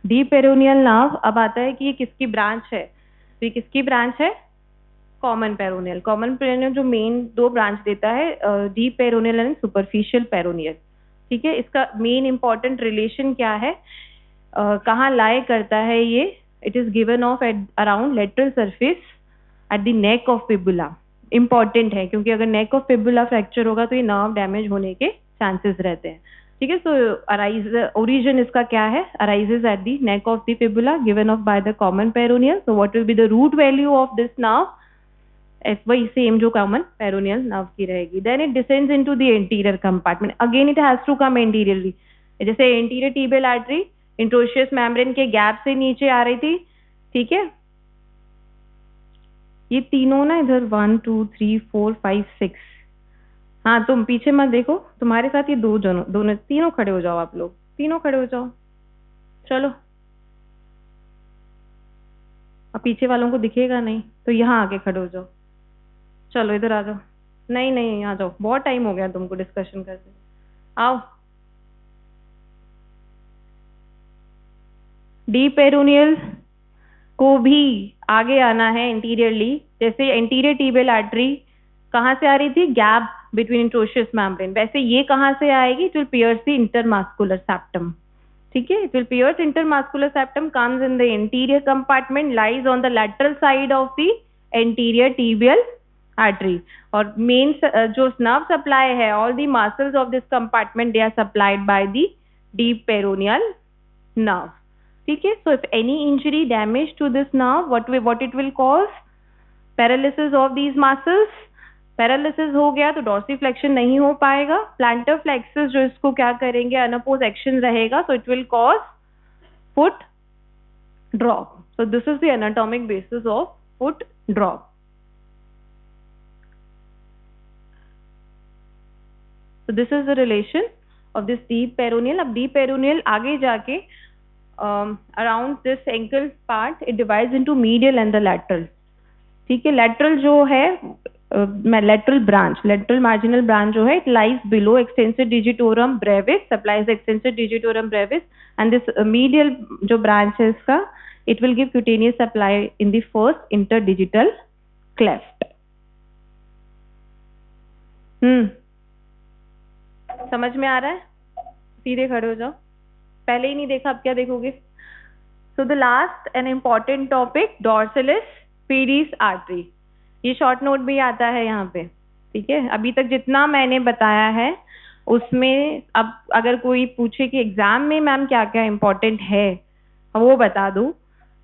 Deep peroneal nerve. अब आता है कि ये किसकी branch है. तो ये किसकी ब्रांच है? Common peroneal. कॉमन पेरोनियल जो मेन दो ब्रांच देता है, deep peroneal and superficial peroneal. ठीक है. इसका मेन इंपॉर्टेंट रिलेशन क्या है, कहाँ लाई करता है ये? It is given of at around lateral surface at the neck of fibula. Important है क्योंकि अगर नेक ऑफ फिबुला फ्रैक्चर होगा तो ये नर्व डैमेज होने के चांसेस रहते हैं. ठीक है. सो ओरिजिन इसका क्या है? Arises at the neck of the fibula given off by the common peroneal. So what will be the root value of this nerve? वही सेम जो कॉमन पेरोनियल नर्व की रहेगी. Then it descends into the anterior compartment. Again it has to come anteriorly. जैसे anterior tibial artery interosseous membrane के gap से नीचे आ रही थी. ठीक है. ये तीनों ना इधर 1 2 3 4 5 6. हाँ, तुम पीछे मत देखो, तुम्हारे साथ ये दोनों तीनों खड़े हो जाओ. आप लोग तीनों खड़े हो जाओ. चलो. अब पीछे वालों को दिखेगा नहीं तो यहाँ आके खड़े हो जाओ. चलो इधर आ जाओ. नहीं नहीं, आ जाओ. बहुत टाइम हो गया तुमको डिस्कशन करते. आओ. डीप पेरोनियल को भी आगे आना है इंटीरियरली. जैसे एंटीरियर टिबियल आर्टरी कहाँ से आ रही थी? Gap between interosseous membrane. वैसे ये कहाँ से आएगी? It will pierce the intermuscular septum. ठीक है. It will pierce intermuscular septum, comes in the anterior compartment, lies on the lateral side of the anterior tibial artery. और मेन जो nerve supply है, all the muscles of this compartment they are supplied by the deep peroneal nerve. ठीक है. So if any injury damage to this nerve, what it will cause? Paralysis of these muscles. Paralysis हो गया तो dorsiflexion नहीं हो पाएगा. Plantar flexus जो इसको क्या करेंगे? Unopposed action रहेगा. So it will cause foot drop. So this is the anatomic basis of foot drop. So this is the relation of this deep peroneal. अब deep peroneal आगे जाके around this ankle part it divides into medial and the lateral. ठीक है. lateral जो है lateral branch, lateral marginal branch जो है, it lies below extensor digitorum brevis, supplies the extensor digitorum brevis, and this medial जो branch है इसका, it will give cutaneous supply in the first interdigital cleft. समझ में आ रहा है? सीधे खड़े हो जाओ. पहले ही नहीं देखा, अब क्या देखोगे? So the last and important topic, dorsalis pedis artery. ये शॉर्ट नोट भी आता है यहाँ पे. ठीक है. अभी तक जितना मैंने बताया है उसमें अब अगर कोई पूछे कि एग्जाम में मैम क्या क्या इम्पोर्टेंट है वो बता दूं,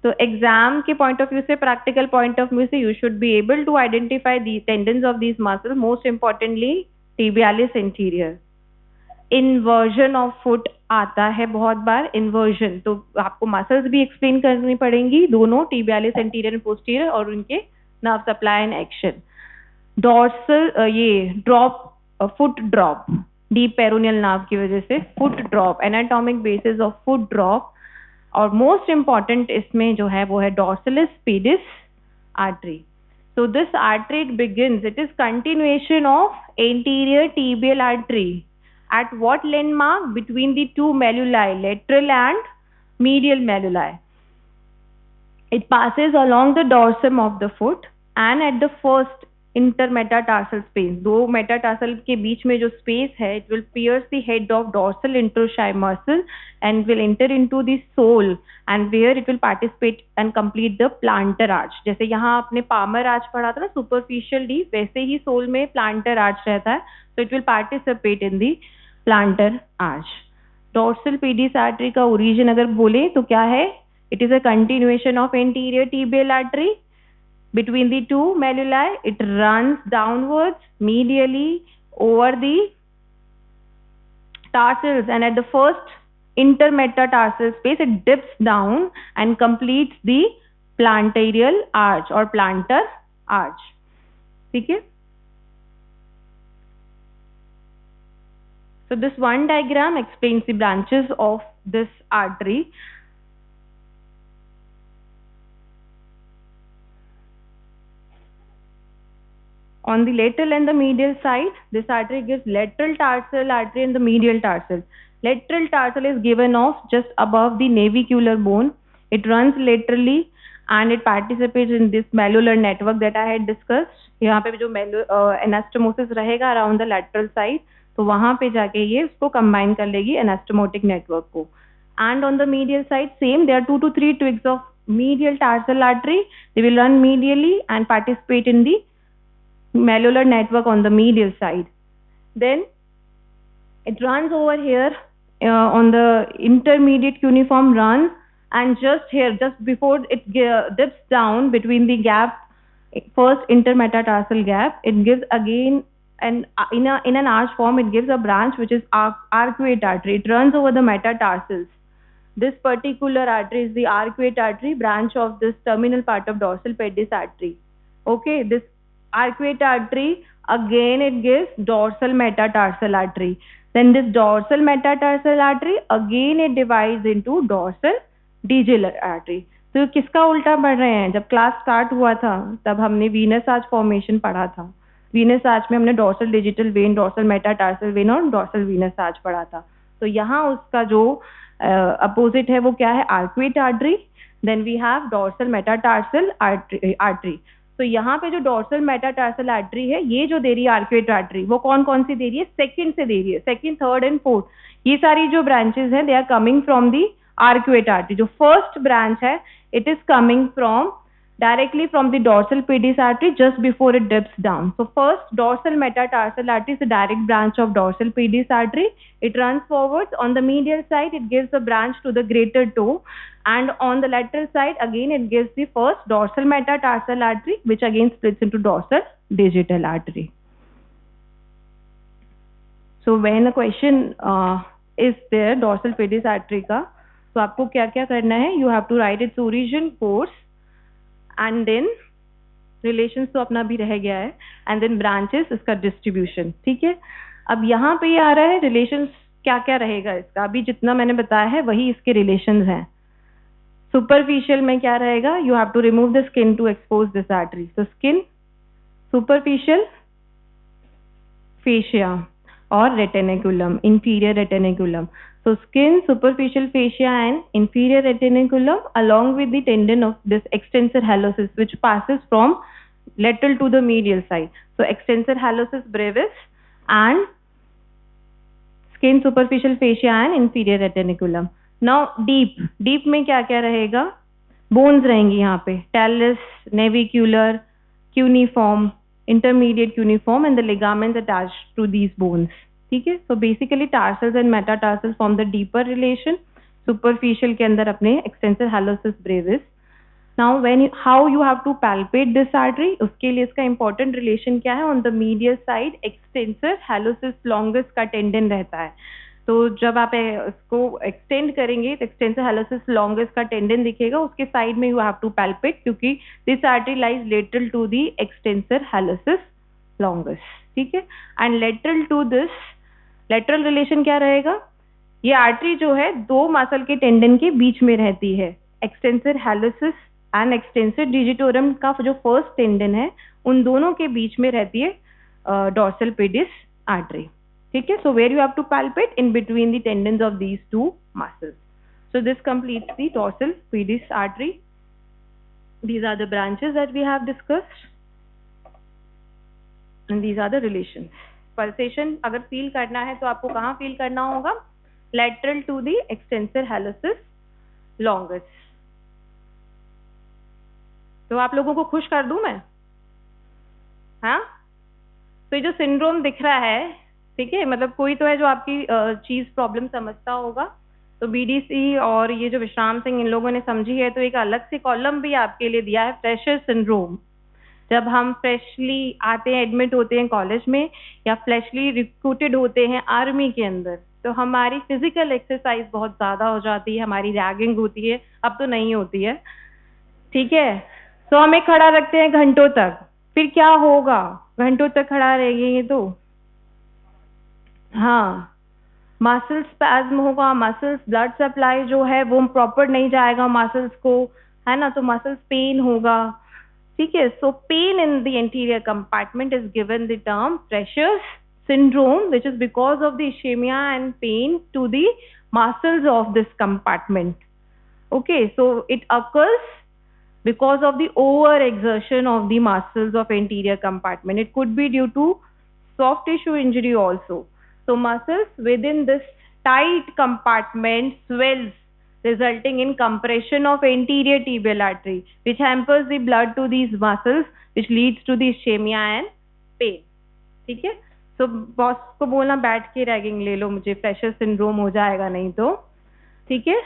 तो एग्जाम के पॉइंट ऑफ व्यू से, प्रैक्टिकल पॉइंट ऑफ व्यू से, you should be able to identify the tendons of these muscles. Most importantly tibialis anterior. Inversion of foot आता है बहुत बार. इन्वर्जन तो आपको मसल्स भी एक्सप्लेन करनी पड़ेंगी दोनों, टिबियालिस एंटीरियर एंड पोस्टीरियर, और उनके nerve supply and action. Dorsal ये drop, foot drop. Deep peroneal nerve की वजह से। Foot drop, anatomic basis of foot drop, और मोस्ट इंपॉर्टेंट इसमें जो है वो है dorsalis pedis artery. So this artery it begins, it is continuation of anterior tibial artery. At what landmark? Between the two malleoli, lateral and medial malleoli. It passes along the dorsum of the foot and at the first intermetatarsal space. दो metatarsal के बीच में जो space है, it will pierce the head of dorsal interossei muscle and will enter into the sole, and where it will participate and complete the plantar arch. जैसे यहाँ आपने palmar arch पढ़ा था ना, superficial deep, वैसे ही sole में plantar arch रहता है, so it will participate in the plantar arch. Dorsal pedis artery का origin अगर बोले तो क्या है? It is a continuation of anterior tibial artery between the two malleoli. It runs downwards medially over the tarsals, and at the first intermetatarsal space it dips down and completes the plantar arch or plantar arch. ठीक है? So this one diagram explains the branches of this artery. On the lateral and the medial side, this artery gives lateral tarsal artery and the medial tarsal. Lateral tarsal is given off just above the navicular bone. It runs laterally and it participates in this malleolar network that I had discussed. यहाँ पे जो anastomosis रहेगा around the lateral side, तो वहाँ पे जाके ये उसको combine कर लेगी anastomotic network को. And on the medial side, same, there are 2 to 3 twigs of medial tarsal artery. They will run medially and participate in the malleolar network on the medial side. Then it runs over here on the intermediate cuneiform run, and just here, just before it dips down between the gap, first intermetatarsal gap, it gives again in an arch form, it gives a branch which is arcuate artery. It runs over the metatarsals. This particular artery is the arcuate artery, branch of this terminal part of dorsal pedis artery. Okay, this arcuate artery, again it gives dorsal metatarsal artery. Then this dorsal metatarsal artery, again it divides into dorsal digital artery. तो किसका उल्टा पढ़ रहे हैं? जब class start हुआ था तब हमने वीनस आर्च फॉर्मेशन पढ़ा था. वीनस आर्च में हमने dorsal digital when, dorsal metatarsal when और डॉर्सल वीनस आर्च पढ़ा था. तो यहाँ उसका जो अपोजिट है वो क्या है? Arcuate artery. Then we have dorsal metatarsal artery. तो यहाँ पे जो डॉर्सल मेटाटार्सल आर्टरी है, ये जो दे रही है आर्क्वेट आर्टरी, वो कौन कौन सी दे रही है? सेकंड से दे रही है. सेकंड, थर्ड एंड फोर्थ, ये सारी जो ब्रांचेस हैं, they are coming from the arcuate artery. जो first branch है, it is coming from directly from the dorsal pedis artery just before it dips down. So first dorsal metatarsal artery is a direct branch of dorsal pedis artery. It runs forwards. On the medial side, it gives a branch to the greater toe, and on the lateral side, again it gives the first dorsal metatarsal artery, which again splits into dorsal digital artery. So when a question is there dorsal pedis artery का, तो आपको क्या क्या करना है? You have to write its origin, course, and then relations तो अपना भी रह गया है, एंड देन ब्रांचेस, इसका डिस्ट्रीब्यूशन. ठीक है, अब यहाँ पे ये आ रहा है रिलेशंस क्या क्या रहेगा इसका. अभी जितना मैंने बताया है वही इसके रिलेशंस हैं. सुपरफिशियल में क्या रहेगा? You have to remove the skin to expose this artery. तो स्किन, सुपरफिशियल, फेशिया और retinaculum, inferior retinaculum. So skin, superficial fascia and inferior retinaculum along with the tendon of this extensor hallucis, which passes from lateral to the medial side. So extensor hallucis brevis and skin, superficial fascia and inferior retinaculum. Now deep में क्या क्या रहेगा? Bones रहेंगी यहाँ पे, talus, navicular, cuneiform, intermediate cuneiform, and the ligaments attached to these bones. ठीक है. So basically tarsals and metatarsal form the deeper relation. Superficial के अंदर अपने extensor hallucis brevis. Now when how you have to palpate this artery, उसके लिए इसका important relation क्या है? On the medial side extensor hallucis longus का tendon रहता है. तो जब आप इसको एक्सटेंड करेंगे तो एक्सटेंसर हैलोसिस लॉन्गस का टेंडन दिखेगा, उसके साइड में यू हैव टू पैल्पेट, क्योंकि this artery lies lateral to the extensor hallucis longus. ठीक है. And lateral to this lateral relation क्या रहेगा, ये आर्टरी जो है दो मसल के टेंडन के बीच में रहती है, एक्सटेंसर हैलुसिस एंड एक्सटेंसर डिजिटोरम का जो फर्स्ट टेंडन है उन दोनों के बीच में रहती है डॉर्सल पेडिस आर्टरी, ठीक है. So where you have to palpate in between the tendons of these two muscles. So this completes the dorsal pedis artery. These are the branches that we have discussed, and these are the relations. Pulsation अगर feel करना है तो आपको कहाँ feel करना होगा, lateral to the extensor hallucis longus. तो आप लोगों को खुश कर दूं मैं, हाँ. तो ये जो सिंड्रोम दिख रहा है, ठीक है, मतलब कोई तो है जो आपकी चीज प्रॉब्लम समझता होगा. तो बीडीसी और ये जो विश्राम सिंह इन लोगों ने समझी है, तो एक अलग से कॉलम भी आपके लिए दिया है, फ्रेशर सिंड्रोम. जब हम फ्रेशली आते हैं, एडमिट होते हैं कॉलेज में, या फ्रेशली रिक्रूटेड होते हैं आर्मी के अंदर, तो हमारी फिजिकल एक्सरसाइज बहुत ज़्यादा हो जाती है, हमारी रैगिंग होती है. अब तो नहीं होती है, ठीक है. तो हमें खड़ा रखते हैं घंटों तक, फिर क्या होगा, घंटों तक खड़ा रहेंगे तो हाँ मसल स्पैज्म होगा, मसल्स ब्लड सप्लाई जो है वो प्रॉपर नहीं जाएगा मसल्स को, है ना, तो मसल्स पेन होगा, ठीक है. So pain in the anterior compartment is given the term pressure syndrome, which is because of the ischemia and pain to the muscles of this compartment. Okay, so it occurs because of the overexertion of the muscles of anterior compartment. It could be due to soft tissue injury also. So muscles within this tight compartment swells, resulting in compression of anterior tibial artery, which hampers the blood to these muscles, which leads to the ischemia and pain. ठीक है. तो boss को बोलना बैठ के ragging ले लो, मुझे fresher syndrome हो जाएगा नहीं तो, ठीक है.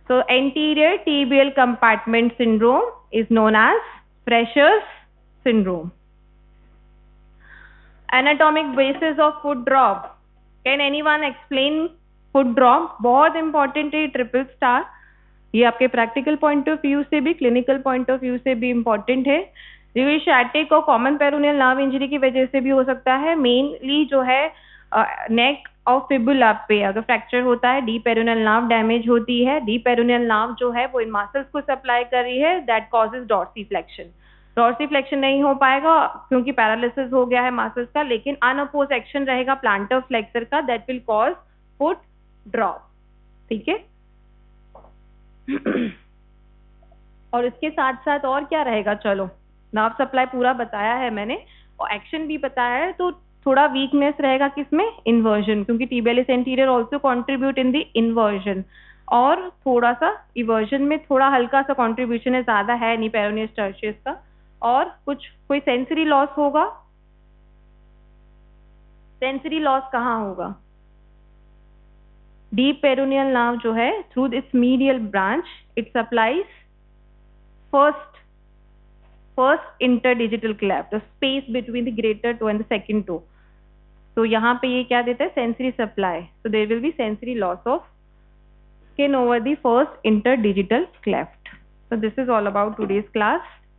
So anterior tibial compartment syndrome is known as Fresher's syndrome. Anatomic basis of foot drop. Can anyone explain foot drop? बहुत important है, ट्रिपल स्टार. ये आपके प्रैक्टिकल पॉइंट ऑफ व्यू से भी, क्लिनिकल पॉइंट ऑफ व्यू से भी important है. यूरिशाटिक और कॉमन पेरोनियल नर्व इंजरी की वजह से भी हो सकता है. मेनली जो है नेक और फिबुला पे अगर फ्रैक्चर होता है, डी पेरोनियल नर्व डैमेज होती है. डी पेरोनियल नर्व जो है वो इन मसल्स को सप्लाई कर रही है, दैट कॉजेज डॉर्सीफ्लेक्शन. डॉर्सीफ्लेक्शन नहीं हो पाएगा क्योंकि पैरालिसिस हो गया है मसल्स का, लेकिन अनअपोज एक्शन रहेगा प्लांटर फ्लेक्सर का, that will cause foot drop, ठीक है. और इसके साथ साथ और क्या रहेगा, चलो नर्व सप्लाई पूरा बताया है मैंने और एक्शन भी बताया है. तो थोड़ा वीकनेस रहेगा किसमें, इन्वर्जन, क्योंकि tibialis anterior also contribute in the inversion, और थोड़ा सा इवर्जन में थोड़ा हल्का सा कॉन्ट्रीब्यूशन है, ज्यादा है नहीं पेरोनियस टर्शियस का. और कुछ कोई सेंसरी लॉस होगा, सेंसरी लॉस कहाँ होगा, डीप पेरोनियल नर्व जो है through this medial branch it supplies first interdigital cleft, the space between the greater toe and the second toe. तो यहाँ पे ये क्या देता है, sensory supply. So there will be sensory loss of skin over the first interdigital cleft. So this is all about today's class.